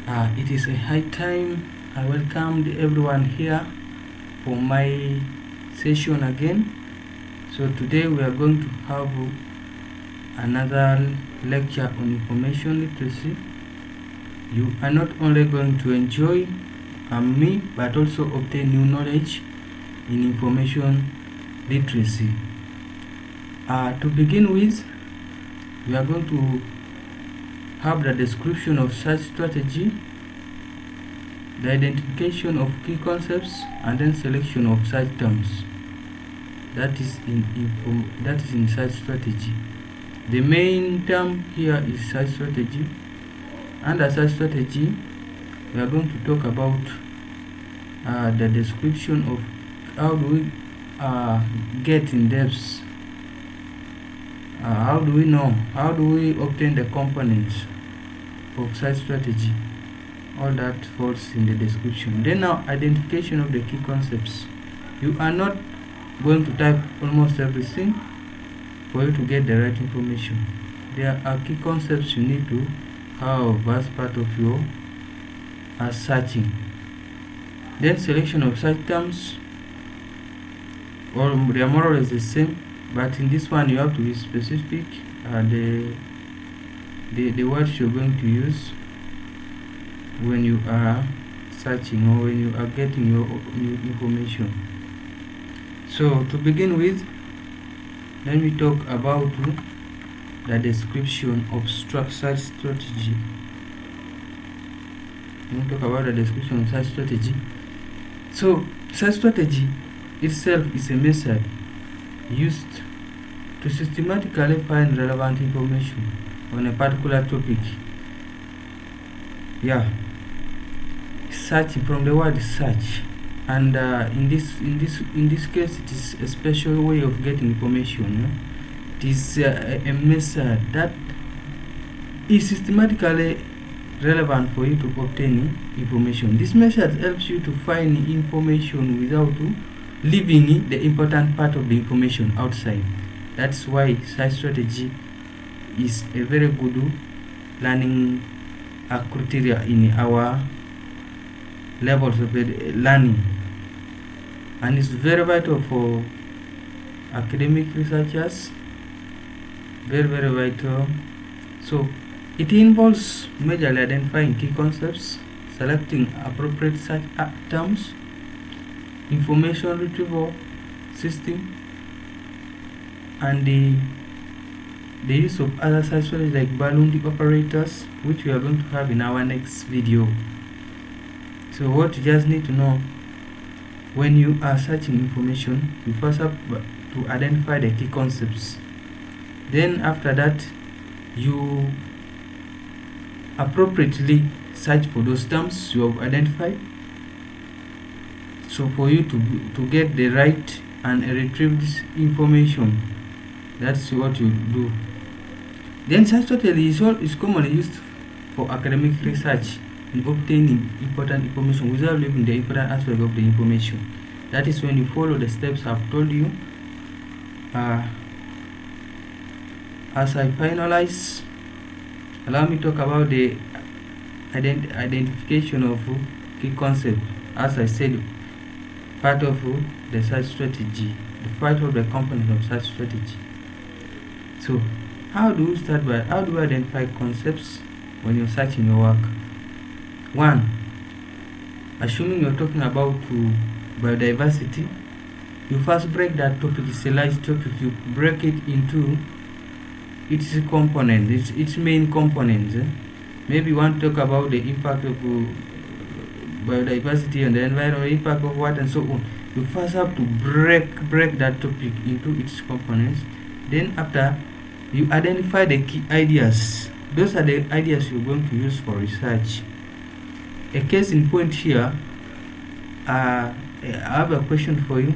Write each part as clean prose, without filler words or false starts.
It is a high time. I welcomed everyone here for my session again. So today we are going to have another lecture on information literacy. You are not only going to enjoy me, but also obtain new knowledge in information literacy. To begin with, we are going to have the description of such strategy, the identification of key concepts, and then selection of such terms. That is in such strategy. The main term here is such strategy. Under such strategy, we are going to talk about the description of how do we get in depth. How do we know? How do we obtain the components of such strategy? All that falls in the description. Then now, identification of the key concepts. You are not going to type almost everything for you to get the right information. There are key concepts you need to have as part of your searching. Then selection of such terms, or they are more or less the same, but in this one you have to be specific. The words you're going to use when you are searching or when you are getting your new information. So to begin with, let me talk about the description of such strategy. Let me talk about the description of such strategy. So such strategy itself is a method used to systematically find relevant information on a particular topic. Searching, from the word search, and in this case it is a special way of getting information. It is a method that is systematically relevant for you to obtain information. This method helps you to find information without leaving the important part of the information outside. That's why such strategy is a very good learning criteria in our levels of learning, and it's very vital for academic researchers. Very vital. So it involves majorly identifying key concepts, selecting appropriate search terms, information retrieval system, and the use of other search strategies like balloon operators, which we are going to have in our next video. So what you just need to know, when you are searching information, you first have to identify the key concepts. Then after that, you appropriately search for those terms you have identified, so for you to get the right and retrieve this information. That's what you do. Then such strategy is commonly used for academic research in obtaining important information without leaving the important aspect of the information. That is when you follow the steps I've told you. As I finalize, allow me to talk about the identification of key concept. As I said, part of the search strategy, the part of the component of search strategy. So how do we identify concepts when you're searching your work? 1. Assuming you're talking about biodiversity, you first break that topic. It's a large topic. You break it into its components, its main components. Maybe you want to talk about the impact of biodiversity and the environment, impact of what and so on. You first have to break that topic into its components. Then after, you identify the key ideas. Those are the ideas you're going to use for research. A case in point here, I have a question for you.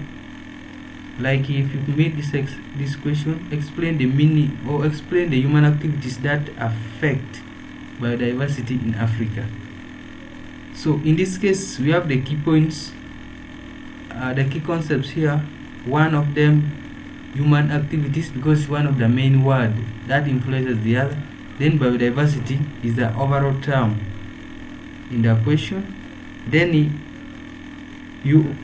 Like, if you made this question, explain the meaning or explain the human activities that affect biodiversity in Africa. So in this case, we have the key points, the key concepts here. One of them, human activities, because one of the main words that influences the other. Then biodiversity is the overall term. in the question. Then you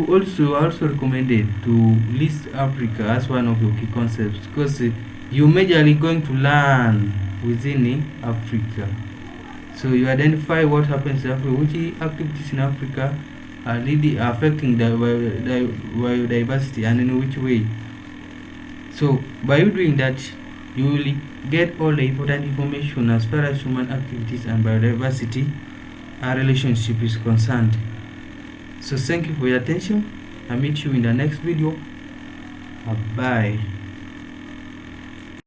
also recommended to list Africa as one of your key concepts, because you're majorly going to learn within Africa. So you identify what happens in Africa, which activities in Africa are really affecting the biodiversity, and in which way. So by you doing that, you will get all the important information as far as human activities and biodiversity and relationship is concerned. So thank you for your attention. I'll meet you in the next video. Bye.